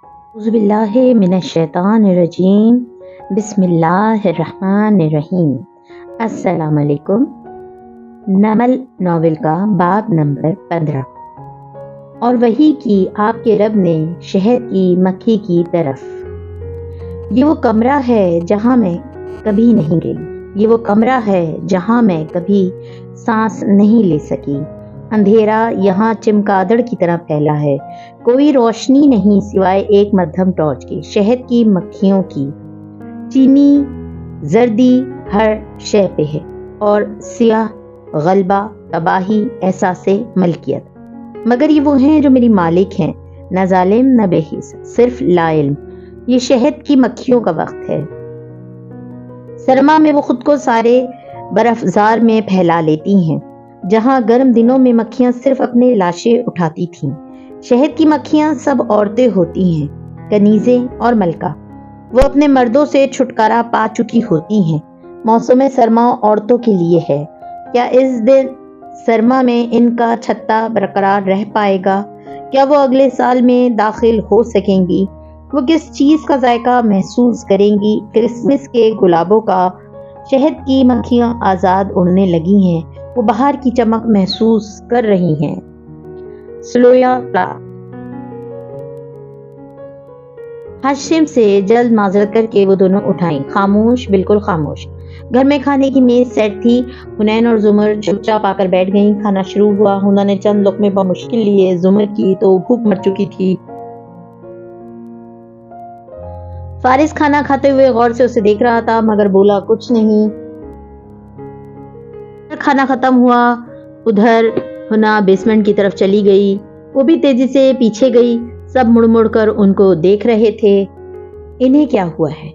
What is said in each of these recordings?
اعوذ باللہ من الشیطان الرجیم بسم اللہ الرحمن الرحیم۔ السلام علیکم۔ نمل ناول کا باب نمبر 15۔ اور وحی کی آپ کے رب نے شہد کی مکھی کی طرف، یہ وہ کمرہ ہے جہاں میں کبھی نہیں گئی، یہ وہ کمرہ ہے جہاں میں کبھی سانس نہیں لے سکی۔ اندھیرا یہاں چمگادڑ کی طرح پھیلا ہے، کوئی روشنی نہیں سوائے ایک مدھم ٹارچ کی، شہد کی مکھیوں کی، چینی زردی ہر شے پہ ہے، اور سیاہ غلبہ تباہی احساس ملکیت۔ مگر یہ وہ ہیں جو میری مالک ہیں، نہ ظالم نہ بے حس، صرف لا علم۔ یہ شہد کی مکھیوں کا وقت ہے۔ سرما میں وہ خود کو سارے برفزار میں پھیلا لیتی ہیں، جہاں گرم دنوں میں مکھیاں صرف اپنے لاشیں اٹھاتی تھیں۔ شہد کی مکھیاں سب عورتیں ہوتی ہیں، کنیزیں اور ملکہ۔ وہ اپنے مردوں سے چھٹکارا پا چکی ہوتی ہیں۔ موسم سرما عورتوں کے لیے ہے۔ کیا اس دن سرما میں ان کا چھتا برقرار رہ پائے گا؟ کیا وہ اگلے سال میں داخل ہو سکیں گی؟ وہ کس چیز کا ذائقہ محسوس کریں گی؟ کرسمس کے گلابوں کا۔ شہد کی مکھیاں آزاد اڑنے لگی ہیں، وہ بہار کی چمک محسوس کر رہی ہیں۔ سلویا پلا۔ ہاشم سے جلد معذرت کر کے وہ دونوں اٹھائیں، خاموش، بالکل خاموش۔ گھر میں کھانے کی میز سیٹ تھی۔ حنین اور زمر چپ چاپ آ کر بیٹھ گئیں۔ کھانا شروع ہوا۔ ہنا نے چند لقمے بمشکل لیے، زمر کی تو بھوک مر چکی تھی۔ فارس کھانا کھاتے ہوئے غور سے اسے دیکھ رہا تھا، مگر بولا کچھ نہیں۔ کھانا ختم ہوا، ادھر ہنا بیسمنٹ کی طرف چلی گئی، وہ بھی تیزی سے پیچھے گئی۔ سب مڑ مڑ کر ان کو دیکھ رہے تھے۔ انہیں کیا ہوا ہے؟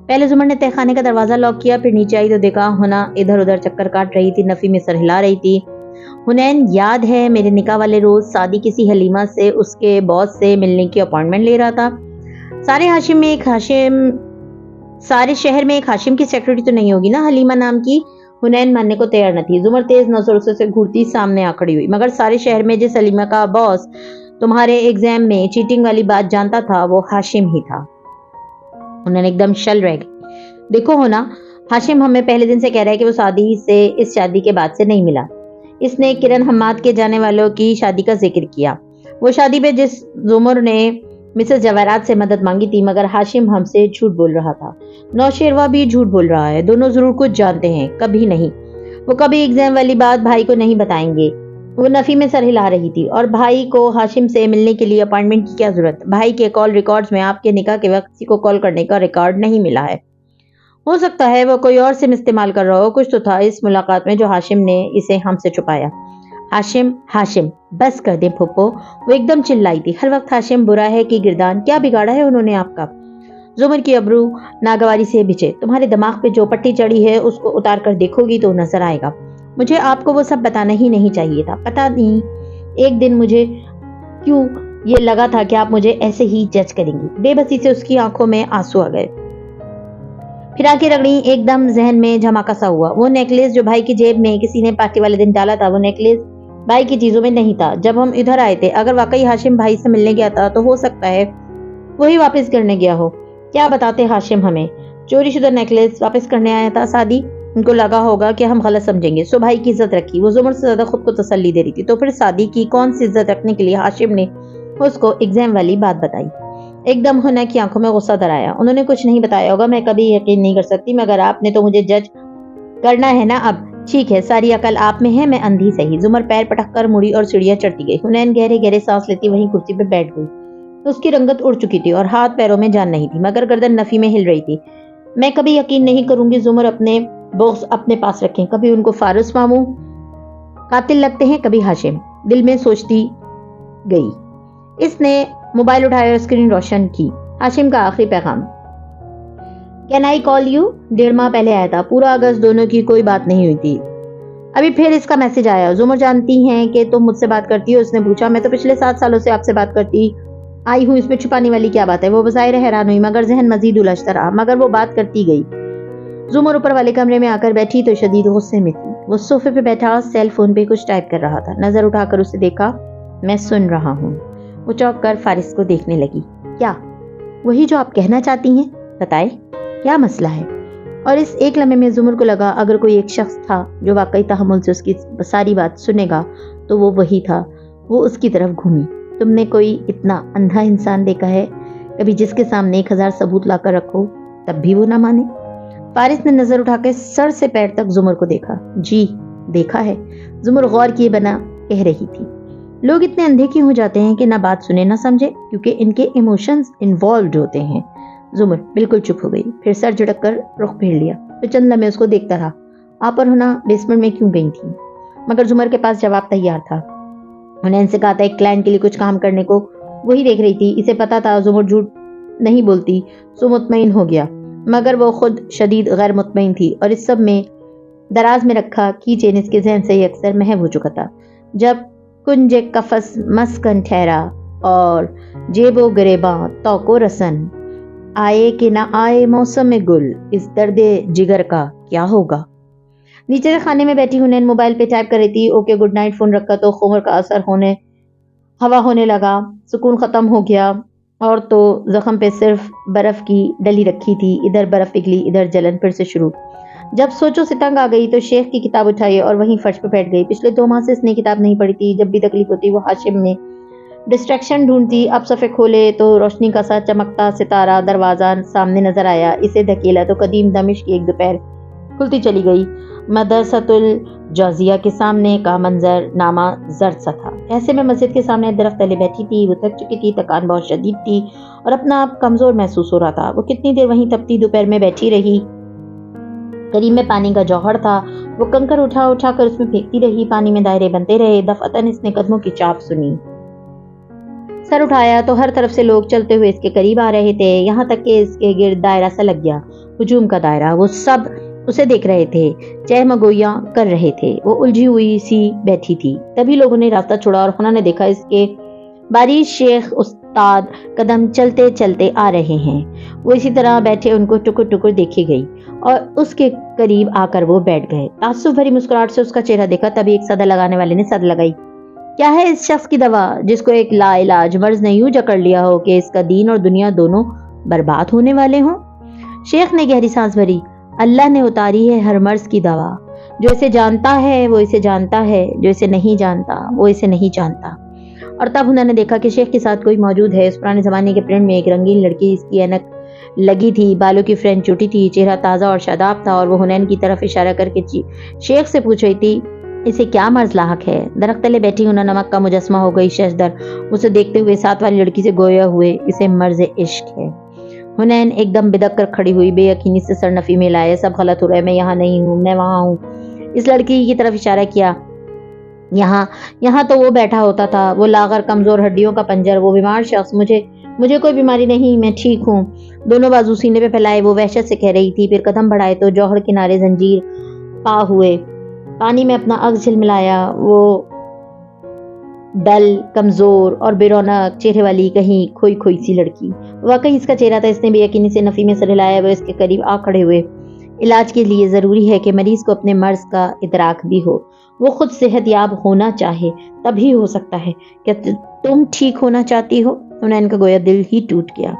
پہلے زمر نے تہخانے کا دروازہ لاک کیا، پھر نیچے آئی تو دیکھا ہنا ادھر ادھر چکر کاٹ رہی تھی، نفی میں سر ہلا رہی تھی۔ حنین، یاد ہے میرے نکاح والے روز سعدی کسی حلیمہ سے اس کے باس سے ملنے کی اپائنٹمنٹ لے رہا تھا؟ سارے شہر میں ایک ہاشم کی سیکرٹری تو نہیں ہوگی نا حلیمہ نام کی؟ حنین ماننے کو تیار نہ تھی۔ زمر تیز نظروں سے گھورتی سامنے آ کھڑی ہوئی۔ مگر سارے شہر میں جس حلیمہ کا باس تمہارے ایگزام میں چیٹنگ والی بات جانتا تھا وہ ہاشم ہی تھا۔ حنین ایک دم شل رہ گئی۔ دیکھو ہونا، ہاشم ہمیں پہلے دن سے کہہ رہا ہے کہ وہ سعدی سے اس شادی کے بعد سے نہیں ملا۔ اس نے کرن حماد کے جانے والوں کی شادی کا ذکر کیا، وہ شادی پہ جس زمر نے مسز جواہرات سے مدد مانگی تھی، مگر ہاشم ہم سے جھوٹ بول رہا تھا۔ نوشیروہ بھی جھوٹ بول رہا ہے، دونوں ضرور کچھ جانتے ہیں۔ کبھی نہیں، وہ کبھی ایگزام والی بات بھائی کو نہیں بتائیں گے۔ وہ نفی میں سر ہلا رہی تھی۔ اور بھائی کو ہاشم سے ملنے کے لیے اپائنٹمنٹ کی کیا ضرورت؟ بھائی کے کال ریکارڈز میں آپ کے نکاح کے وقت کسی کو کال کرنے کا ریکارڈ نہیں ملا ہے۔ ہو سکتا ہے وہ کوئی اور سم استعمال کر رہا ہو، کچھ تو تھا اس ملاقات میں جو ہاشم نے اسے ہم سے چھپایا۔ ہاشم بس کر دیں پھپھو، وہ ایک دم چلائی تھی۔ ہر وقت ہاشم برا ہے کہ گردان، کیا بگاڑا ہے انہوں نے آپ کا؟ زمر کی ابرو ناگواری سے بچے۔ تمہارے دماغ پہ جو پٹی چڑھی ہے اس کو اتار کر دیکھو گی تو نظر آئے گا۔ مجھے آپ کو وہ سب بتانا ہی نہیں چاہیے تھا۔ پتہ نہیں ایک دن مجھے کیوں یہ لگا تھا کہ آپ مجھے ایسے ہی جج کریں گی۔ بے بسی سے اس کی آنکھوں میں آنسو آ گئے، پھر آنکھیں رگڑیں۔ ایک دم ذہن میں جھماکا سا ہوا۔ وہ نیکلیس جو بھائی کی جیب میں کسی نے پارٹی والے دن ڈالا تھا، وہ نیکلیس بھائی کی چیزوں میں نہیں تھا جب ہم ادھر آئے تھے۔ اگر واقعی ہاشم بھائی سے ملنے گیا تھا تو ہو سکتا ہے وہی واپس کرنے گیا ہو۔ کیا بتاتے ہاشم ہمیں؟ چوری شدہ نیکلیس واپس کرنے آیا تھا سعدی، ان کو لگا ہوگا کہ ہم غلط سمجھیں گے، سو بھائی کی عزت رکھی۔ وہ زمر سے زیادہ خود کو تسلی دے رہی تھی۔ تو پھر سعدی کی کون سی عزت رکھنے کے لیے ہاشم نے اس کو ایگزام والی بات بتائی؟ ایک دم ہنا کی آنکھوں میں غصہ در آیا۔ انہوں نے کچھ نہیں بتایا ہوگا، میں کبھی یقین نہیں کر سکتی، مگر آپ نے تو مجھے جج کرنا ہے نا اب۔ ٹھیک ہے، ساری عقل آپ میں ہے، میں اندھی سہی۔ زمر پیر پٹک کر مڑی اور سیڑھیاں چڑھتی گئی۔ حنین گہرے گہرے سانس لیتی وہیں کرسی پہ بیٹھ گئی۔ اس کی رنگت اڑ چکی تھی اور ہاتھ پیروں میں جان نہیں تھی، مگر گردن نفی میں ہل رہی تھی۔ میں کبھی یقین نہیں کروں گی زمر اپنے بغض اپنے پاس رکھیں، کبھی ان کو فارس ماموں قاتل لگتے ہیں، کبھی ہاشم، دل میں سوچتی گئی۔ اس نے موبائل اٹھایا اور اسکرین روشن کی۔ ہاشم کا آخری پیغام، کین آئی کال یو؟ 1.5 ماہ پہلے آیا تھا، پورا اگست دونوں کی کوئی بات نہیں ہوئی تھی۔ ابھی پھر اس کا میسج آیا، زمر جانتی ہیں کہ تم مجھ سے بات کرتی ہو؟ اس نے پوچھا۔ میں تو پچھلے 7 سالوں سے آپ سے بات کرتی آئی ہوں، اس میں چھپانے والی کیا بات ہے؟ وہ بظاہر حیران ہوئی، مگر ذہن مزید الجھتا رہا۔ مگر وہ بات کرتی گئی۔ زمر اوپر والے کمرے میں آ کر بیٹھی تو شدید غصے میں تھی۔ وہ صوفے پہ بیٹھا سیل فون پہ کچھ ٹائپ کر رہا تھا۔ نظر اٹھا کر اسے دیکھا۔ میں سن رہا ہوں۔ وہ چونک کر فارس کو دیکھنے لگی۔ کیا؟ وہی جو آپ کہنا چاہتی ہیں؟ بتائیں کیا مسئلہ ہے؟ اور اس ایک لمحے میں زمر کو لگا اگر کوئی ایک شخص تھا جو واقعی تحمل سے اس کی ساری بات سنے گا تو وہ وہی تھا۔ وہ اس کی طرف گھومی۔ تم نے کوئی اتنا اندھا انسان دیکھا ہے کبھی جس کے سامنے 1000 ثبوت لا کر رکھو تب بھی وہ نہ مانے؟ فارس نے نظر اٹھا کے سر سے پیر تک زمر کو دیکھا۔ جی دیکھا ہے، زمر غور کیے بنا کہہ رہی تھی۔ لوگ اتنے اندھے کیوں ہو جاتے ہیں کہ نہ بات سنے نہ سمجھے؟ کیونکہ ان کے ایموشنز انوالوڈ ہوتے ہیں۔ زمر بالکل چپ ہو گئی، پھر سر جھٹک کر رخ پھیر لیا۔ پھر چند لمحے اس کو دیکھتا رہا۔ آپ اور ہنا بیسمنٹ میں کیوں گئی تھی؟ مگر زمر کے پاس جواب تیار تھا۔ حنین سے کہا تھا ایک کلائنٹ کے لیے کچھ کام کرنے کو، وہی دیکھ رہی تھی۔ اسے پتا تھا زمر جھوٹ نہیں بولتی، سو مطمئن ہو گیا، مگر وہ خود شدید غیر مطمئن تھی اور اس سب میں دراز میں رکھا کی چین اس کے ذہن سے ہی اکثر محو ہو چکا تھا۔ جب کنج قفس مسکن ٹھہرا اور جیب و گریباں توقو رسن، آئے کہ نہ آئے موسم گل، اس درد جگر کا کیا ہوگا؟ نیچے کے خانے میں بیٹھی حنین موبائل پہ ٹائپ کر رہی تھی۔ اوکے گڈ نائٹ فون رکھا تو خمر کا اثر ہوا ہونے لگا، سکون ختم ہو گیا اور تو زخم پہ صرف برف کی ڈلی رکھی تھی۔ ادھر برف پگھلی، ادھر جلن پھر سے شروع۔ جب سوچو سے تنگ آ گئی تو شیخ کی کتاب اٹھائی اور وہیں فرش پہ بیٹھ گئی۔ پچھلے 2 ماہ سے اس نے کتاب نہیں پڑھی تھی۔ جب بھی تکلیف ہوتی وہ ہاشم میں ڈسٹریکشن ڈھونڈتی۔ اب صفحے کھولے تو روشنی کا سا چمکتا ستارہ دروازہ سامنے نظر آیا۔ اسے دھکیلا تو قدیم دمشق کی ایک دوپہر کھلتی چلی گئی۔ مدرسۃ الجوزیہ کے سامنے کا منظر نامہ زرد سا تھا۔ ایسے میں مسجد کے سامنے درخت تلے بیٹھی تھی۔ وہ تھک چکی تھی، تکان بہت شدید تھی اور اپنا آپ کمزور محسوس ہو رہا تھا۔ وہ کتنی دیر وہیں تپتی دوپہر میں بیٹھی رہی۔ قریب میں پانی کا جوہر تھا، وہ کنکر اٹھا کر اس میں پھینکتی رہی۔ پانی میں دائرے بنتے رہے۔ دفعتاً اس نے قدموں کی چاپ سنی۔ سر اٹھایا تو ہر طرف سے لوگ چلتے ہوئے اس کے قریب آ رہے تھے، یہاں تک کہ اس کے گرد دائرہ سا لگ گیا، ہجوم کا دائرہ۔ وہ سب اسے دیکھ رہے تھے، چہمگوئیاں کر رہے تھے۔ وہ الجھی ہوئی سی بیٹھی تھی۔ تبھی لوگوں نے راستہ چھوڑا اور حنا نے دیکھا اس کے باریش شیخ استاد قدم چلتے چلتے آ رہے ہیں۔ وہ اسی طرح بیٹھے ان کو ٹکر ٹکر دیکھے گئی اور اس کے قریب آ کر وہ بیٹھ گئے۔ تعصب بھری مسکراہٹ سے اس کا چہرہ دیکھا۔ تبھی ایک صدا لگانے والے نے صد لگائی، کیا ہے اس شخص کی دوا جس کو ایک لا علاج مرض نے یوں جکڑ لیا ہو کہ اس کا دین اور دنیا دونوں برباد ہونے والے ہوں؟ شیخ نے گہری سانس بھری۔ اللہ نے اتاری ہے ہر مرض کی دوا، جو اسے جانتا ہے وہ اسے جانتا ہے، جو اسے نہیں جانتا وہ اسے نہیں جانتا۔ اور تب انہوں نے دیکھا کہ شیخ کے ساتھ کوئی موجود ہے۔ اس پرانے زمانے کے پرنٹ میں ایک رنگین لڑکی، اس کی اینک لگی تھی، بالوں کی فرینچ چوٹی تھی، چہرہ تازہ اور شاداب تھا اور وہ حنین کی طرف اشارہ کر کے شیخ سے پوچھ رہی تھی اسے کیا مرض لاحق ہے؟ درخت تلے بیٹھی انہیں نمک کا مجسمہ ہو گئی ششدر اسے دیکھتے ہوئے ساتھ والی لڑکی سے گویا ہوئے، اسے مرض عشق ہے۔ حنین ایک دم بدک کر کھڑی ہوئی، بے یقینی سے سر نفی میں لائے، سب غلط ہو رہا ہے، میں یہاں نہیں ہوں، میں وہاں ہوں۔ اس لڑکی کی طرف اشارہ کیا، یہاں تو وہ بیٹھا ہوتا تھا، وہ لاغر کمزور ہڈیوں کا پنجر، وہ بیمار شخص۔ مجھے کوئی بیماری نہیں، میں ٹھیک ہوں۔ دونوں بازو سینے پہ پھیلائے وہ وحشت سے کہہ رہی تھی، پھر قدم بڑھائے تو جوہر کنارے زنجیر پا ہوئے پانی میں اپنا عکس جھلملایا۔ وہ ڈل، کمزور اور بے رونق چہرے والی کہیں کھوئی سی لڑکی، واقعی اس کا چہرہ تھا۔ اس نے بے یقینی سے نفی میں سر ہلایا۔ وہ اس کے قریب آ کھڑے ہوئے۔ علاج کے لیے ضروری ہے کہ مریض کو اپنے مرض کا ادراک بھی ہو، وہ خود صحت یاب ہونا چاہے، تبھی ہو سکتا ہے۔ کیا تم ٹھیک ہونا چاہتی ہو؟ انہیں کا گویا دل ہی ٹوٹ گیا۔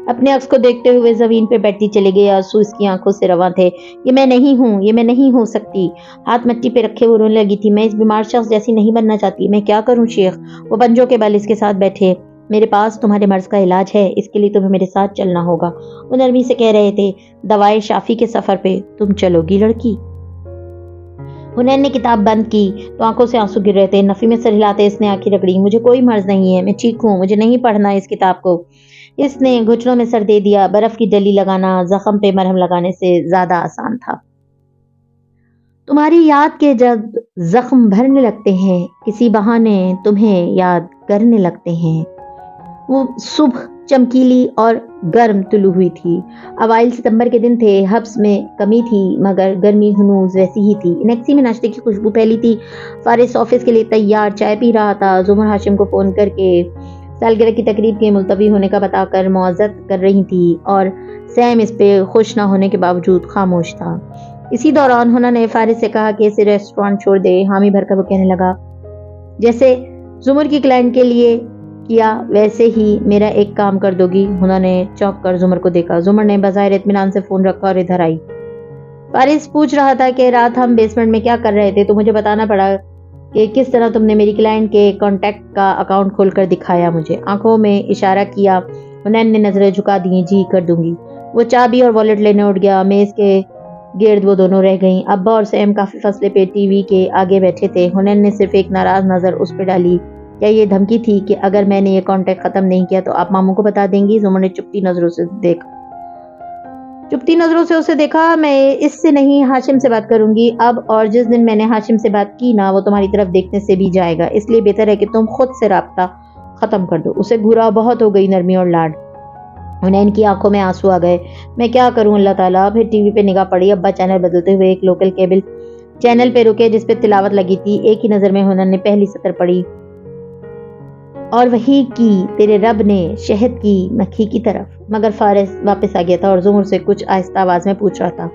اپنے عکس کو دیکھتے ہوئے زمین پہ بیٹھتی چلے گئی، آنسو اس کی آنکھوں سے رواں تھے۔ یہ میں نہیں ہوں، یہ میں نہیں ہو سکتی۔ ہاتھ مٹی پہ رکھے وہ رونے لگی تھی۔ میں اس بیمار شخص جیسی نہیں بننا چاہتی، میں کیا کروں شیخ؟ وہ پنجوں کے بل اس کے ساتھ بیٹھے۔ میرے پاس تمہارے مرض کا علاج ہے، اس کے لیے تمہیں میرے ساتھ چلنا ہوگا۔ وہ نرمی سے کہہ رہے تھے، دوائے شافی کے سفر پہ تم چلو گی لڑکی؟ حنین نے کتاب بند کی تو آنکھوں سے آنسو گر رہے تھے۔ نفی میں سر ہلاتے اس نے آنکھیں رگڑی۔ مجھے کوئی مرض نہیں ہے، میں ٹھیک ہوں، مجھے نہیں پڑھنا اس کتاب کو۔ اس نے گھٹنوں میں سر دے دیا۔ برف کی ڈلی لگانا زخم پہ مرہم لگانے سے زیادہ آسان تھا۔ تمہاری یاد کے جب زخم بھرنے لگتے ہیں، کسی بہانے تمہیں یاد کرنے لگتے ہیں۔ وہ صبح چمکیلی اور گرم طلوع ہوئی تھی۔ اوائل ستمبر کے دن تھے، حبس میں کمی تھی مگر گرمی ہنوز ویسی ہی تھی۔ نیکسی میں ناشتے کی خوشبو پھیلی تھی۔ فارس آفس کے لیے تیار چائے پی رہا تھا۔ زمر ہاشم کو فون کر کے سالگرہ کی تقریب کے ملتوی ہونے کا بتا کر معذرت کر رہی تھی اور سیم اس پہ خوش نہ ہونے کے باوجود خاموش تھا۔ اسی دوران ہنا نے فارس سے کہا کہ اسے ریسٹورانٹ چھوڑ دے۔ حامی بھر کر وہ کہنے لگا، جیسے زمر کی کلائنٹ کے لیے کیا ویسے ہی میرا ایک کام کر دو گی؟ ہنا نے چونک کر زمر کو دیکھا۔ زمر نے بظاہر اطمینان سے فون رکھا اور ادھر آئی۔ فارس پوچھ رہا تھا کہ رات ہم بیسمنٹ میں کیا کر رہے تھے، تو مجھے بتانا پڑا کہ کس طرح تم نے میری کلائنٹ کے کانٹیکٹ کا اکاؤنٹ کھول کر دکھایا مجھے۔ آنکھوں میں اشارہ کیا۔ حنین نے نظریں جھکا دیں۔ جی کر دوں گی۔ وہ چابی اور والیٹ لینے اٹھ گیا۔ میز کے گرد وہ دونوں رہ گئیں۔ ابا اور سیم کافی فاصلے پہ ٹی وی کے آگے بیٹھے تھے۔ حنین نے صرف ایک ناراض نظر اس پہ ڈالی۔ کیا یہ دھمکی تھی کہ اگر میں نے یہ کانٹیکٹ ختم نہیں کیا تو آپ ماموں کو بتا دیں گی؟ زمر نے چپتی نظروں سے اسے دیکھا۔ میں اس سے نہیں، ہاشم سے بات کروں گی اب، اور جس دن میں نے ہاشم سے بات کی نا وہ تمہاری طرف دیکھنے سے بھی جائے گا، اس لیے بہتر ہے کہ تم خود سے رابطہ ختم کر دو۔ اسے گھرا بہت ہو گئی نرمی اور لاڈ۔ حنین کی آنکھوں میں آنسو آ گئے۔ میں کیا کروں اللہ تعالیٰ؟ پھر ٹی وی پہ نگاہ پڑی۔ ابا چینل بدلتے ہوئے ایک لوکل کیبل چینل پہ رکے جس پہ تلاوت لگی تھی۔ ایک ہی نظر میں حنین نے پہلی سطر پڑھی، اور وہی کی تیرے رب نے شہد کی مکھی کی طرف۔ مگر فارس واپس آ گیا تھا اور زمر سے کچھ آہستہ آواز میں پوچھ رہا تھا۔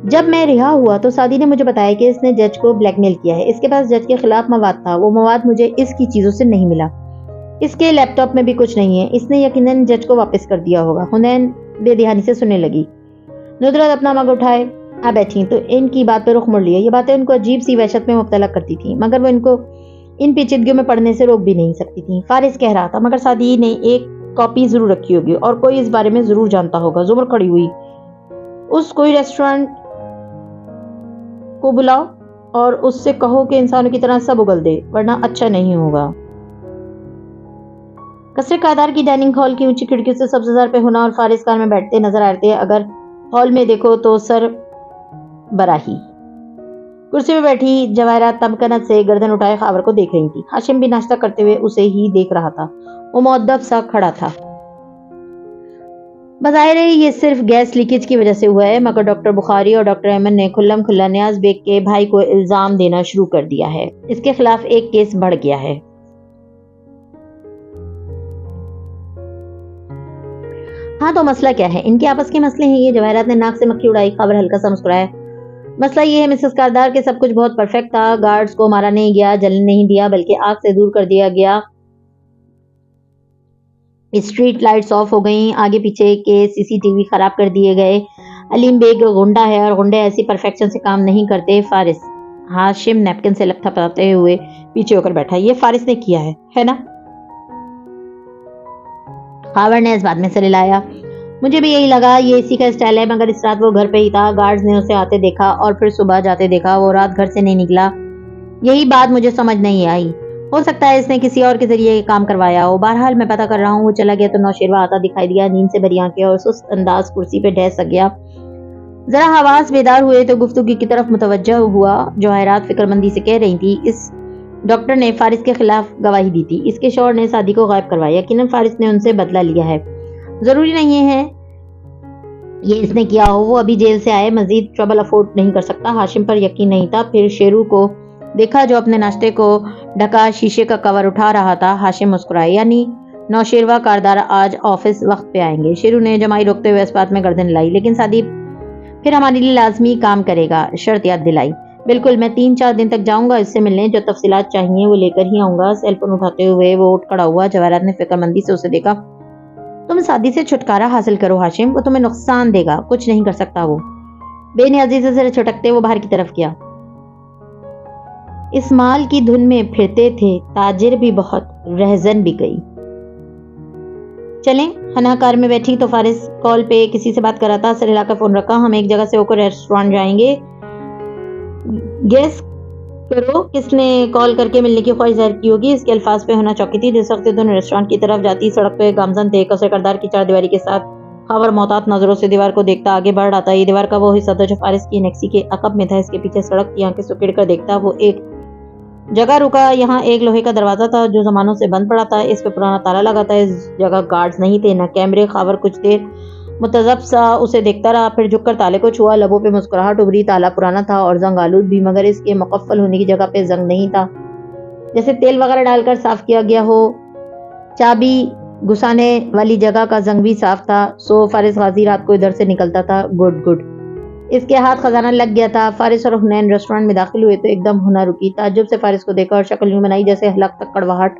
جب میں رہا ہوا تو سعدی نے مجھے بتایا کہ اس نے جج کو بلیک میل کیا ہے۔ اس کے پاس جج کے خلاف مواد تھا۔ وہ مواد مجھے اس کی چیزوں سے نہیں ملا۔ اس کے لیپ ٹاپ میں بھی کچھ نہیں ہے۔ اس نے یقیناً جج کو واپس کر دیا ہوگا۔ حنین بے دھیانی سے سننے لگی۔ ندرت اپنا مگ اٹھائے آ بیٹھی تو ان کی بات پہ رخ موڑ لیا۔ یہ باتیں ان کو عجیب سی وحشت میں مبتلا کرتی تھیں، مگر وہ ان کو ان پیچیدگیوں میں پڑھنے سے روک بھی نہیں سکتی تھیں۔ فارس کہہ رہا تھا مگر سعدی نے ایک کاپی ضرور رکھی ہوگی اور کوئی اس بارے میں ضرور جانتا ہوگا۔ زمر کھڑی ہوئی۔ اس کوئی ریسٹورانٹ کو بلاؤ اور اس سے کہو کہ انسانوں کی طرح سب اگل دے، ورنہ اچھا نہیں ہوگا۔ قصر کادار کی ڈائننگ ہال کی اونچی کھڑکیوں سے سبز زر پہ ہنا اور فارس کار میں بیٹھتے نظر آ رہے تھے۔ اگر ہال میں دیکھو تو سر براہی کرسی پہ بیٹھی جواہرات تمکنت سے گردن اٹھائے خاور کو دیکھ رہی تھی۔ ہاشم بھی ناشتہ کرتے ہوئے اسے ہی دیکھ رہا تھا۔ وہ مؤدب سا کھڑا تھا۔ بظاہر یہ صرف گیس لیکیج کی وجہ سے ہوا ہے، مگر ڈاکٹر بخاری اور ڈاکٹر ایمن نے کھلم کھلا نیاز بیگ کے بھائی کو الزام دینا شروع کر دیا ہے۔ اس کے خلاف ایک کیس بڑھ گیا ہے۔ ہاں تو مسئلہ کیا ہے؟ ان کے آپس کے مسئلے ہیں یہ۔ جواہرات نے ناک سے مکھی اڑائی۔ خاور ہلکا سا مسکرایا۔ مسئلہ یہ ہے مسز کاردار کہ سب کچھ بہت پرفیکٹ تھا۔ گارڈز کو مارا نہیں گیا، جلنے نہیں دیا، بلکہ آگ سے دور کر دیا گیا۔ اسٹریٹ لائٹس آف ہو گئیں، آگے پیچھے کے سی سی ٹی وی خراب کر دیے گئے۔ علیم بیگ غنڈہ ہے اور غنڈے ایسی پرفیکشن سے کام نہیں کرتے۔ فارس ہاشم نیپکن سے لپٹا پاتے ہوئے پیچھے ہو کر بیٹھا۔ یہ فارس نے کیا ہے نا؟ خاور نے اس بات میں سر ہلایا۔ مجھے بھی یہی لگا، یہ اسی کا اسٹائل ہے، مگر اس رات وہ گھر پہ ہی تھا۔ گارڈز نے اسے آتے دیکھا اور پھر صبح جاتے دیکھا۔ وہ رات گھر سے نہیں نکلا۔ یہی بات مجھے سمجھ نہیں آئی۔ ہو سکتا ہے اس نے کسی اور کے ذریعے یہ کام کروایا ہو۔ بہرحال میں پتہ کر رہا ہوں۔ وہ چلا گیا تو نوشیروہ آتا دکھائی دیا، نیند سے بھری آنکھیں اور سست انداز کرسی پہ ڈھہ سک گیا۔ ذرا حواس بیدار ہوئے تو گفتگو کی طرف متوجہ ہوا۔ جواہرات فکر مندی سے کہہ رہی تھی اس ڈاکٹر نے فارس کے خلاف گواہی دی تھی، اس کے شوہر نے سعدی کو غائب کروایا، یقیناً فارس نے ان سے بدلہ لیا ہے۔ ضروری نہیں ہے یہ اس نے کیا ہو، وہ ابھی جیل سے آئے، مزید ٹربل افورڈ نہیں کر سکتا۔ ہاشم پر یقین نہیں تھا۔ پھر شیرو کو دیکھا جو اپنے ناشتے کو ڈھکا شیشے کا کور اٹھا رہا تھا۔ ہاشم مسکرائے، یعنی نوشیروہ کاردار آج آفس وقت پہ آئیں گے؟ شیرو نے جمائی روکتے ہوئے اس بات میں گردن ہلائی۔ لیکن سعدی پھر ہمارے لیے لازمی کام کرے گا، شرط یاد دلائی۔ بالکل، میں 3-4 دن تک جاؤں گا اس سے ملنے، جو تفصیلات چاہیے وہ لے کر ہی آؤں گا۔ سیل فون اٹھاتے ہوئے وہ اٹھ کھڑا ہوا۔ جواہرات نے فکر مندی سے اسے دیکھا۔ تم سعدی سے چھٹکارا حاصل کرو ہاشم، وہ تمہیں نقصان دے گا، کچھ نہیں کر سکتا وہ۔ بے نیازی سے سر چھٹکتے وہ باہر کی طرف کیا۔ اس مال کی دھن میں پھرتے تھے، تاجر بھی بہت، رہزن بھی گئی۔ چلیں؟ ہنا کار میں بیٹھی تو فارس کال پہ کسی سے بات کر رہا تھا۔ سر ہلا کر فون رکھا۔ ہم ایک جگہ سے ہو کر ریسٹورانٹ جائیں گے، گیس کرو کس نے کال کر کے ملنے کی خواہش ظاہر کی ہوگی۔ اس کے الفاظ پہ ہونا چوکی تھی۔ جس وقت دونوں ریسٹورانٹ کی طرف جاتی سڑک پہ گامزن تھے۔ قصر کردار کی 4 دیواری کے ساتھ خاور محتاط نظروں سے دیوار کو دیکھتا آگے بڑھ رہا تھا۔ یہ دیوار کا وہ حصہ تھا جو فارس کی نیکسی کے عقب میں تھا۔ اس کے پیچھے سڑک تھی۔ آنکھیں سکیڑ کر دیکھتا وہ ایک جگہ رکا۔ یہاں ایک لوہے کا دروازہ تھا جو زمانوں سے بند پڑا تھا۔ اس پہ پرانا تالا لگا تھا۔ اس جگہ گارڈز نہیں تھے، نہ کیمرے۔ خاور کچھ دیر متذب سا اسے دیکھتا رہا، پھر جھک کر تالے کو چھوا۔ لبوں پہ مسکراہٹ ابھری۔ تالا پرانا تھا اور زنگ آلود بھی، مگر اس کے مقفل ہونے کی جگہ پہ زنگ نہیں تھا، جیسے تیل وغیرہ ڈال کر صاف کیا گیا ہو۔ چابی گھسانے والی جگہ کا زنگ بھی صاف تھا۔ سو فارس غازی رات کو ادھر سے نکلتا تھا۔ Good good. اس کے ہاتھ خزانہ لگ گیا تھا۔ فارس اور حنین ریسٹورانٹ میں داخل ہوئے تو ایک دم ہنا رکی۔ تعجب سے فارس کو دیکھا اور شکل یوں بنائی جیسے حلق تک کڑواہٹ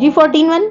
G41?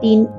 3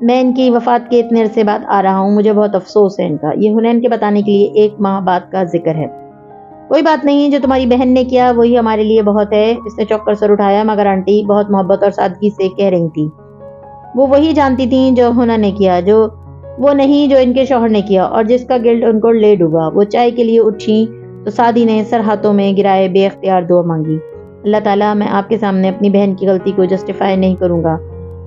میں ان کی وفات کے اتنے عرصے بعد آ رہا ہوں، مجھے بہت افسوس ہے ان کا۔ یہ حنین کے بتانے کے لیے 1 ماہ بعد کا ذکر ہے۔ کوئی بات نہیں، جو تمہاری بہن نے کیا وہی ہمارے لیے بہت ہے۔ اس نے چوک کر سر اٹھایا، مگر آنٹی بہت محبت اور سادگی سے کہہ رہی تھی۔ وہ وہی جانتی تھیں جو حنا نے کیا، جو وہ نہیں جو ان کے شوہر نے کیا اور جس کا گلٹ ان کو لے ڈوبا۔ وہ چائے کے لیے اٹھی تو سعدی نے سر ہاتھوں میں گرائے بے اختیار دعا مانگی۔ اللہ تعالیٰ، میں آپ کے سامنے اپنی بہن کی غلطی کو جسٹیفائی نہیں کروں گا،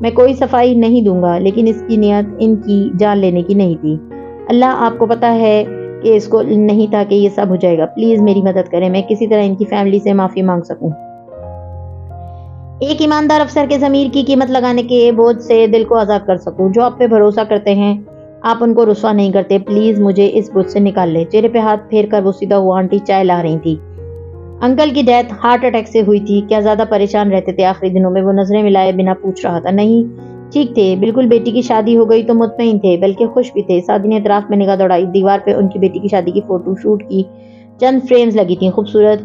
میں کوئی صفائی نہیں دوں گا، لیکن اس کی نیت ان کی جان لینے کی نہیں تھی۔ اللہ، آپ کو پتا ہے کہ اس کو نہیں تھا کہ یہ سب ہو جائے گا۔ پلیز میری مدد کریں، میں کسی طرح ان کی فیملی سے معافی مانگ سکوں۔ ایک ایماندار افسر کے ضمیر کی قیمت لگانے کے بوجھ سے دل کو آزاد کر سکوں۔ جو آپ پہ بھروسہ کرتے ہیں، آپ ان کو رسوا نہیں کرتے۔ پلیز مجھے اس بوجھ سے نکال لیں۔ چہرے پہ ہاتھ پھیر کر وہ سیدھا ہوا۔ آنٹی چائے لا رہی تھی۔ انکل کی ڈیتھ ہارٹ اٹیک سے ہوئی تھی۔ کیا زیادہ پریشان رہتے تھے آخری دنوں میں؟ وہ نظریں ملائے بنا پوچھ رہا تھا۔ نہیں، ٹھیک تھے بالکل۔ بیٹی کی شادی ہو گئی تو مطمئن تھے، بلکہ خوش بھی تھے۔ سعدی نے اطراف میں نگاہ دوڑائی۔ دیوار پہ ان کی بیٹی کی شادی کی فوٹو شوٹ کی چند فریمز لگی تھیں، خوبصورت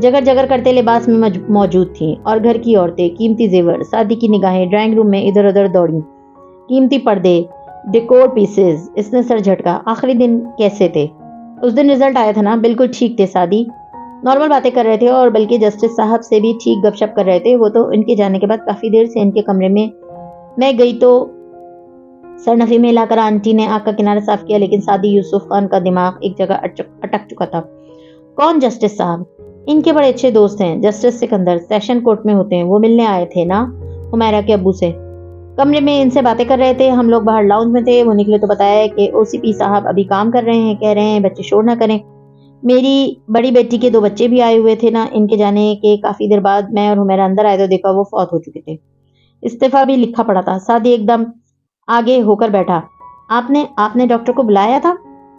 جگر جگر کرتے لباس میں موجود تھیں، اور گھر کی عورتیں، قیمتی زیور۔ سعدی کی نگاہیں ڈرائنگ روم میں ادھر ادھر دوڑیں۔ قیمتی پردے، ڈیکور پیسز۔ اس نے سر جھٹکا۔ آخری دن کیسے تھے؟ اس دن رزلٹ آیا تھا نا؟ بالکل ٹھیک تھے سعدی، نارمل باتیں کر رہے تھے، اور بلکہ جسٹس صاحب سے بھی ٹھیک گپ شپ کر رہے تھے۔ وہ تو ان کے جانے کے بعد کافی دیر سے ان کے کمرے میں گئی تو سر نفی میں لا کر آنٹی نے آنکھ کا کنارہ صاف کیا، لیکن سعدی یوسف خان کا دماغ ایک جگہ اٹک چکا تھا۔ کون جسٹس صاحب؟ ان کے بڑے اچھے دوست ہیں، جسٹس سکندر، سیشن کورٹ میں ہوتے ہیں۔ وہ ملنے آئے تھے نا حمیرہ کے ابو سے؟ کمرے میں ان سے باتیں کر رہے تھے، ہم لوگ باہر لاؤنج میں تھے۔ وہ نکلے تو بتایا کہ OCP صاحب ابھی کام کر رہے ہیں، کہہ رہے ہیں بچے شور نہ کریں۔ میری بڑی بیٹی کے 2 بچے بھی آئے ہوئے تھے نا۔ ان کے جانے کے کافی دیر بعد میں اور حمیرہ اندر آئے تو دیکھا وہ فوت ہو چکے تھے۔ استعفیٰ بھی لکھا پڑا تھا۔ سعدی ایک دم آگے ہو کر بیٹھا۔ آپ نے ڈاکٹر کو بلایا تھا؟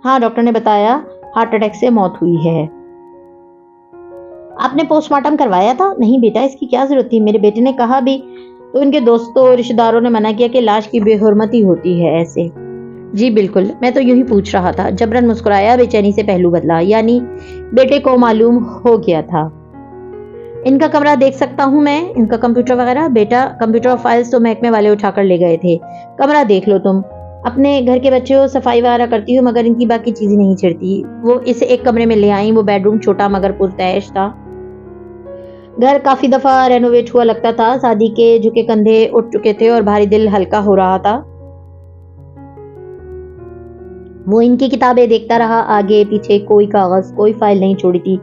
ہاں، ڈاکٹر نے بتایا ہارٹ اٹیک سے موت ہوئی ہے۔ آپ نے پوسٹ مارٹم کروایا تھا؟ نہیں بیٹا، اس کی کیا ضرورت تھی؟ میرے بیٹے نے کہا بھی تو ان کے دوستوں اور رشتہ داروں نے منع کیا کہ لاش کی بے حرمتی ہوتی ہے ایسے۔ جی بالکل، میں تو یہی پوچھ رہا تھا۔ جبرن مسکرایا، بے چینی سے پہلو بدلا۔ یعنی بیٹے کو معلوم ہو گیا تھا؟ ان کا کمرہ دیکھ سکتا ہوں میں؟ ان کا کمپیوٹر وغیرہ؟ بیٹا کمپیوٹر اور فائلز تو محکمے والے اٹھا کر لے گئے تھے، کمرہ دیکھ لو تم۔ اپنے گھر کے بچے ہو، صفائی وغیرہ کرتی ہو، مگر ان کی باقی چیزیں نہیں چھڑتی۔ وہ اسے ایک کمرے میں لے آئیں۔ وہ بیڈ روم چھوٹا مگر پرتعیش تھا۔ گھر کافی دفعہ رینوویٹ ہوا لگتا تھا۔ سعدی کے جھکے کندھے اٹھ چکے تھے اور بھاری دل ہلکا ہو رہا تھا۔ وہ ان کی کتابیں دیکھتا رہا، آگے پیچھے کوئی کاغذ، کوئی فائل نہیں چھوڑی تھی۔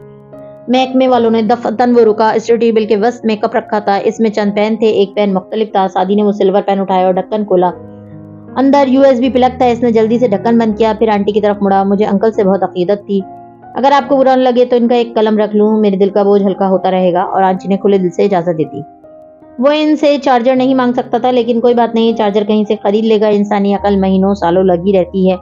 محکمے والوں نے دفتن وہ رکا۔ اسٹڈی ٹیبل کے وسط میں کپ رکھا تھا، اس میں چند پین تھے، ایک پین مختلف تھا۔ سعدی نے وہ سلور پین اٹھایا اور ڈھکن کھولا۔ اندر USB پلگ تھا۔ اس نے جلدی سے ڈھکن بند کیا، پھر آنٹی کی طرف مڑا۔ مجھے انکل سے بہت عقیدت تھی، اگر آپ کو برا نہ لگے تو ان کا ایک قلم رکھ لوں، میرے دل کا بوجھ ہلکا ہوتا رہے گا۔ اور آنٹی نے کھلے دل سے اجازت دیتی۔ وہ ان سے چارجر نہیں مانگ سکتا تھا، لیکن کوئی بات نہیں، چارجر کہیں سے خرید لے گا۔ انسانی عقل مہینوں سالوں لگی رہتی ہے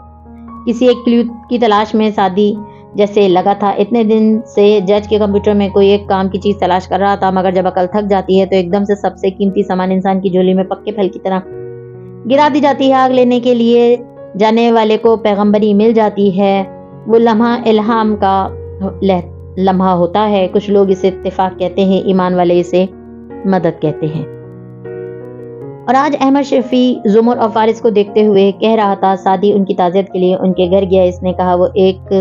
کسی ایک کلیو کی تلاش میں۔ سعدی جیسے لگا تھا اتنے دن سے جج کے کمپیوٹر میں کوئی ایک کام کی چیز تلاش کر رہا تھا، مگر جب عقل تھک جاتی ہے تو ایک دم سے سب سے قیمتی سامان انسان کی جھولی میں پکے پھل کی طرح گرا دی جاتی ہے۔ آگ لینے کے لیے جانے والے کو پیغمبری مل جاتی ہے۔ وہ لمحہ الہام کا لمحہ ہوتا ہے۔ کچھ لوگ اسے اتفاق کہتے ہیں، ایمان والے اسے مدد کہتے ہیں۔ اور آج احمد شفیع زمر اور فارس کو دیکھتے ہوئے کہہ رہا تھا۔ سعدی ان کی تعزیت کے لیے ان کے گھر گیا۔ اس نے کہا وہ ایک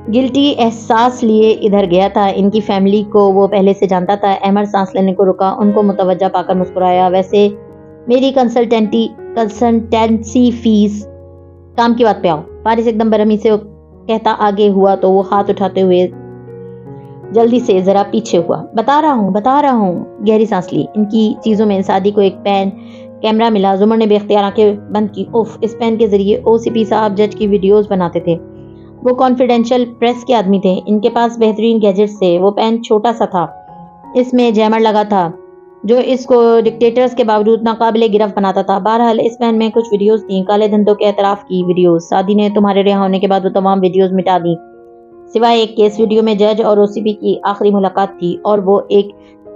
گلٹی احساس لیے ادھر گیا تھا۔ ان کی فیملی کو وہ پہلے سے جانتا تھا۔ احمد سانس لینے کو رکا، ان کو متوجہ پا کر مسکرایا۔ ویسے میری کنسلٹنسی فیس، کام کی بات پہ آؤ۔ فارس ایک دم برہمی سے کہتا آگے ہوا تو وہ ہاتھ اٹھاتے ہوئے جلدی سے ذرا پیچھے ہوا۔ بتا رہا ہوں۔ گہری سانس لی۔ ان کی چیزوں میں سعدی کو ایک پین کیمرہ ملا۔ زمر نے بے اختیار آنکھیں بند کی۔ اوف، اس پین کے ذریعے OCP صاحب جج کی ویڈیوز بناتے تھے۔ وہ کانفیڈینشیل پریس کے آدمی تھے، ان کے پاس بہترین گیجٹس تھے۔ وہ پین چھوٹا سا تھا، اس میں جیمر لگا تھا جو اس کو ڈکٹیٹرز کے باوجود ناقابل گرفت بناتا تھا۔ بہرحال اس پین میں کچھ ویڈیوز تھیں، کالے دھندوں کے اعتراف کی ویڈیوز۔ سعدی نے تمہارے رہا ہونے کے بعد وہ تمام ویڈیوز مٹا دی، سوائے ایک کیس ویڈیو میں جج اور OCP کی آخری ملاقات تھی، اور وہ ایک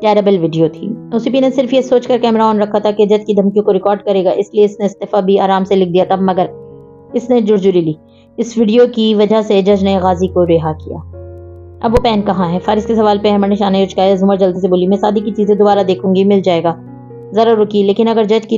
ٹیربل ویڈیو تھی۔ OCP نے صرف یہ سوچ کر کیمرہ آن رکھا تھا کہ جج کی دھمکیوں کو ریکارڈ کرے گا، اس لیے اس نے استعفیٰ بھی آرام سے لکھ دیا تھا، مگر اس نے جرجری لی۔ اس ویڈیو کی وجہ سے جج نے غازی کو رہا کیا۔ اب وہ پین کہاں ہے؟ فارس کے سوال پہ احمد نے شانے اچکائے۔ زمر جلدی سے بولی، میں سعدی کی چیزیں دوبارہ دیکھوں گی، مل جائے گا۔ ذرا رکی، لیکن اگر جج کی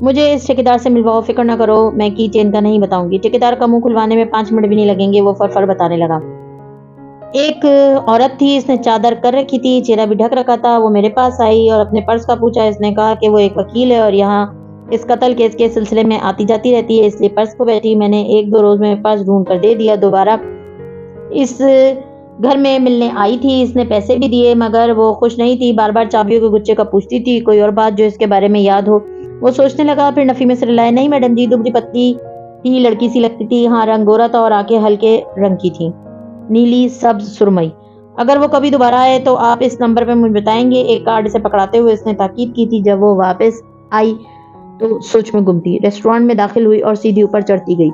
مجھے اس ٹھیکیدار سے ملواؤ، فکر نہ کرو، میں کی چین کا نہیں بتاؤں گی۔ ٹھیکیدار کا منہ کھلوانے میں 5 منٹ بھی نہیں لگیں گے، وہ فر بتانے لگا۔ ایک عورت تھی، اس نے چادر کر رکھی تھی، چہرہ بھی ڈھک رکھا تھا، وہ میرے پاس آئی اور اپنے پرس کا پوچھا۔ اس نے کہا کہ وہ ایک وکیل ہے اور یہاں اس قتل کیس کے سلسلے میں آتی جاتی رہتی ہے، اس لیے پرس کو بیٹھی۔ میں نے 1-2 روز میں پرس ڈھونڈ کر دے دیا۔ دوبارہ اس گھر میں ملنے آئی تھی، اس نے پیسے بھی دیے، مگر وہ خوش نہیں تھی، بار بار چابیوں کے گچھے کا پوچھتی تھی۔ کوئی اور بات جو اس کے بارے میں یاد ہو؟ وہ سوچنے لگا، پھر نفی میں سے رلائے، نہیں میڈم جی، دبلی پتلی تھی، لڑکی سی لگتی تھی، ہاں رنگ گورا تھا اور آنکھیں ہلکے رنگ کی تھی، نیلی سبز سرمئی۔ اگر وہ کبھی دوبارہ آئے تو آپ اس نمبر پہ مجھے بتائیں گے۔ ایک کارڈ سے پکڑاتے ہوئے اس نے تاکید کی تھی۔ جب وہ واپس آئی تو سوچ میں گم تھی۔ ریسٹورانٹ میں داخل ہوئی اور سیدھی اوپر چڑھتی گئی۔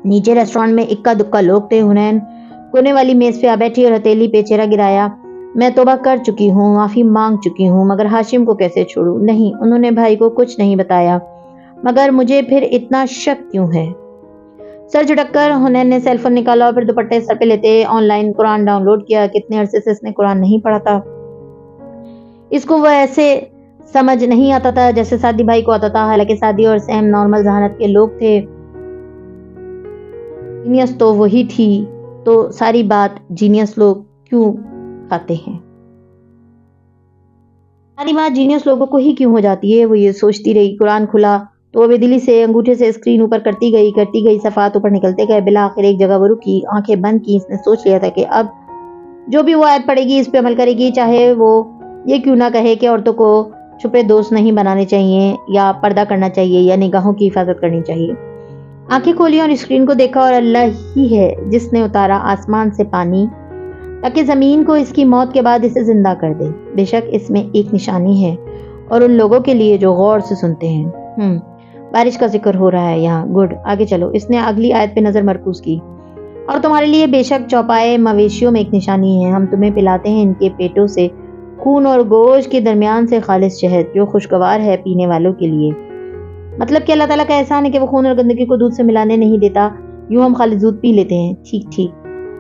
نیچے ریسٹورانٹ میں اکا دکا لوگ تھے۔ حنین کونے والی میز پہ آ بیٹھی اور ہتھیلی پہ چہرہ گرایا۔ میں توبہ کر چکی ہوں، معافی مانگ چکی ہوں، مگر ہاشم کو کیسے چھوڑوں؟ نہیں، انہوں نے بھائی کو کچھ نہیں بتایا، مگر مجھے پھر اتنا شک کیوں ہے؟ سر جھٹک کر حنین نے سیل فون نکالا اور پھر دوپٹے سر پہ لیتے آن لائن قرآن ڈاؤن لوڈ کیا۔ کتنے عرصے سے اس نے قرآن نہیں پڑھا تھا۔ اس کو وہ ایسے سمجھ نہیں آتا تھا جیسے سعدی بھائی کو آتا تھا، حالانکہ سعدی اور سیم نارمل ذہانت کے لوگ تھے، جینیس تو وہی تھی، تو ساری بات جینیس لوگ کیوں کھاتے ہیں؟ ساری بات جینیس لوگوں کو ہی کیوں ہو جاتی ہے؟ وہ یہ سوچتی رہی۔ قرآن کھلا تو وہ بے دلی سے انگوٹھے سے اسکرین اوپر کرتی گئی، صفحات اوپر نکلتے گئے۔ بالآخر ایک جگہ وہ رکی، آنکھیں بند کی۔ اس نے سوچ لیا تھا کہ اب جو بھی وہ آیت پڑھے گی اس پہ عمل کرے گی، چاہے وہ یہ کیوں نہ کہے کہ عورتوں کو چھپے دوست نہیں بنانے چاہیے، یا پردہ کرنا چاہیے، یا نگاہوں کی حفاظت کرنی چاہیے۔ آنکھیں کھولی اور اسکرین کو دیکھا، اور اللہ ہی ہے جس نے اتارا آسمان سے پانی تاکہ زمین کو اس کی موت کے بعد اسے زندہ کر دے۔ بے شک اس میں ایک نشانی ہے، اور ان لوگوں کے لیے جو غور سے سنتے ہیں۔ بارش کا ذکر ہو رہا ہے یہاں، گڈ، آگے چلو۔ اس نے اگلی آیت پہ نظر مرکوز کی۔ اور تمہارے لیے بے شک چوپائے مویشیوں میں ایک نشانی ہے، ہم تمہیں پلاتے ہیں ان کے پیٹوں سے خون اور گوشت کے درمیان سے خالص شہد، جو خوشگوار ہے پینے والوں کے لیے۔ مطلب کہ اللہ تعالیٰ کا احسان ہے کہ وہ خون اور گندگی کو دودھ سے ملانے نہیں دیتا، یوں ہم خالص دودھ پی لیتے ہیں۔ ٹھیک۔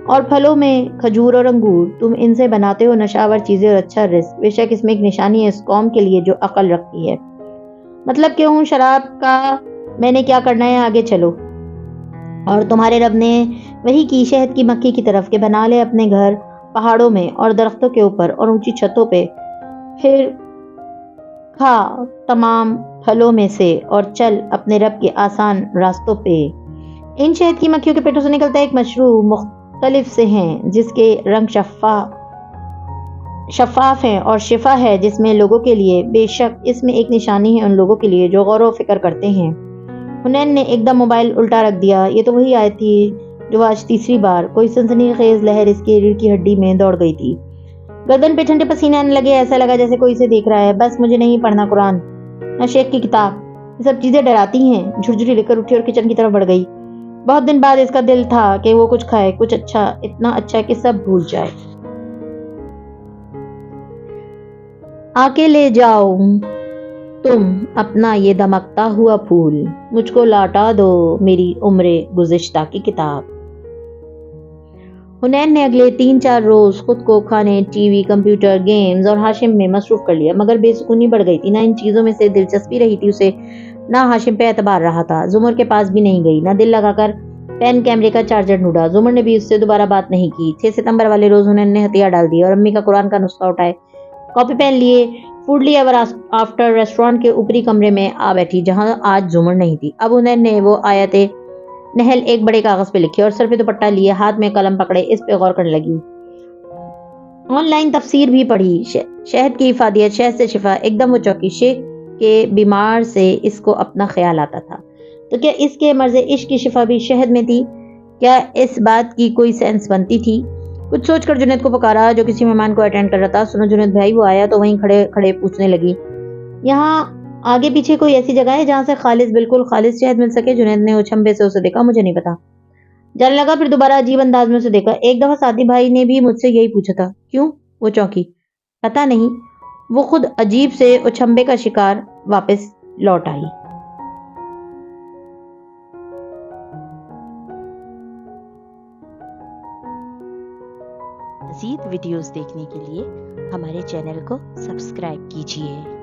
اور پھلوں میں کھجور اور انگور، تم ان سے بناتے ہو نشاور چیزیں اور اچھا رزق، بے شک اس میں ایک نشانی ہے اس قوم کے لیے جو عقل رکھتی ہے۔ مطلب کہ ہوں شراب کا میں نے کیا کرنا ہے، آگے چلو۔ اور تمہارے رب نے وہی کی شہد کی مکھی کی طرف کہ بنا لے اپنے گھر پہاڑوں میں اور درختوں کے اوپر اور اونچی چھتوں پہ، پھر کھا تمام پھلوں میں سے اور چل اپنے رب کے آسان راستوں پہ۔ ان شہد کی مکھیوں کے پیٹوں سے نکلتا ایک مشروب مختلف سے ہیں، جس کے رنگ شفاف ہیں اور شفا ہے جس میں لوگوں کے لیے، بے شک اس میں ایک نشانی ہے ان لوگوں کے لیے جو غور و فکر کرتے ہیں۔ حنین نے ایک دم موبائل الٹا رکھ دیا۔ یہ تو وہی آیت تھی جو آج تیسری بار کوئی سنسنی خیز لہر اس کی ریڑھ کی ہڈی میں دوڑ گئی تھی۔ گردن پہ ٹھنڈے پسینے آنے لگے، ایسا لگا جیسے کوئی اسے دیکھ رہا ہے۔ بس مجھے نہیں پڑھنا قرآن، نہ شیخ کی کتاب، یہ سب چیزیں ڈراتی ہیں۔ جھرجھری لے کر اٹھی اور کچن کی طرف بڑھ گئی۔ بہت دن بعد اس کا دل تھا کہ وہ کچھ کھائے، کچھ اچھا، اتنا اچھا کہ سب بھول جائے۔ آکے لے جاؤ تم اپنا یہ دمکتا ہوا پھول، مجھ کو لوٹا دو میری عمر گزشتہ کی کتاب۔ حنین نے اگلے 3-4 روز خود کو کھانے، ٹی وی، کمپیوٹر، گیمز اور ہاشم میں مصروف کر لیا، مگر بے سکونی بڑھ گئی تھی۔ نہ ان چیزوں میں سے دلچسپی رہی تھی اسے، نہ ہاشم پہ اعتبار رہا تھا۔ زمر کے پاس بھی نہیں گئی، نہ دل لگا کر پین کیمرے کا چارجر ڈھونڈا۔ زمر نے بھی اس سے دوبارہ بات نہیں کی۔ 6 ستمبر والے روز حنین نے ہتھیار ڈال دیا اور امی کا قرآن کا نسخہ اٹھائے، کاپی پین لیے، فوڈلی ایور آفٹر ریسٹورانٹ کے اوپری کمرے میں آ بیٹھی جہاں آج زمر نہیں تھی۔ اب حنین نے وہ آیت نحل ایک بڑے کاغذ پہ لکھی اور سر پہ دوپٹہ لیے، ہاتھ میں قلم پکڑے اس پہ غور کرنے لگی۔ آن لائن تفسیر بھی پڑھی، شہد کی افادیت، شہد سے شفا۔ ایک دم وہ چوکی، شیخ کے بیمار سے اس کو اپنا خیال آتا تھا، تو کیا اس کے مرض عشق کی شفا بھی شہد میں تھی؟ کیا اس بات کی کوئی سینس بنتی تھی؟ کچھ سوچ کر جنید کو پکارا جو کسی مہمان کو اٹینڈ کر رہا تھا۔ سنو جنید بھائی، وہ آیا تو وہیں کھڑے کھڑے پوچھنے لگی، یہاں آگے پیچھے کوئی ایسی جگہ ہے جہاں سے خالص، بالکل خالص شہد مل سکے؟ جنید نے اچھمبے سے اسے دیکھا، مجھے نہیں پتا جانے لگا، پھر دوبارہ عجیب انداز میں اسے دیکھا۔ ایک دفعہ سعدی بھائی نے بھی مجھ سے یہی پوچھا تھا۔ کیوں؟ وہ چونکی۔ پتا نہیں، وہ خود عجیب سے اچھمبے کا شکار واپس لوٹ آئی۔ مزید ویڈیوز دیکھنے کے لیے ہمارے چینل کو سبسکرائب کیجیے۔